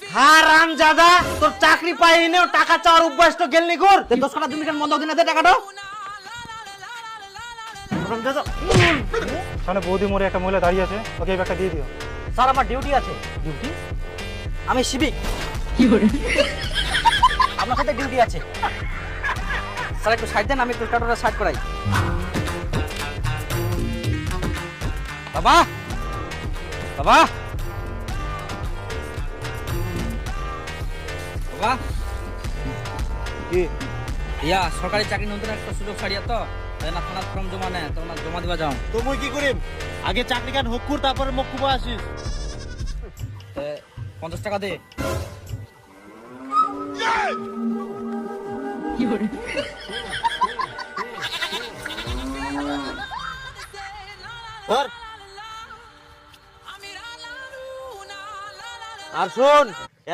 হারাম জাদা, তোর চাকরি পাইনি টাকা চাওয়ার অভ্যাস তো গেলনি কর। 10 টাকা তুমি কেন বন্ধক দিনে দে টাকাটা। সামনে বৌদি মোড়ে একটা মহিলা দাঁড়িয়ে আছে, ওকে এই ব্যাগটা দিয়ে দিও। স্যার আমার ডিউটি আছে। ডিউটি? আমি সিভিক। আমার সাথে ডিউটি আছে। স্যার একটু সাইড দেন, আমি একটু টাটাটা সাইড করাই। বাবা বাবা বাবা কি ইয়া সরকারি চাকরি নতুন একটা সুযোগ ছাড়িয়া তো তাই না থানার ফর্ম জমা নেয়, তোমরা জমা দিবা যাও। তো মুই কি করিম? আগে চাকরি কান হকুর, তারপরে মকুবা আসিস। 50 টাকা দে। ধর। আর শোন, এত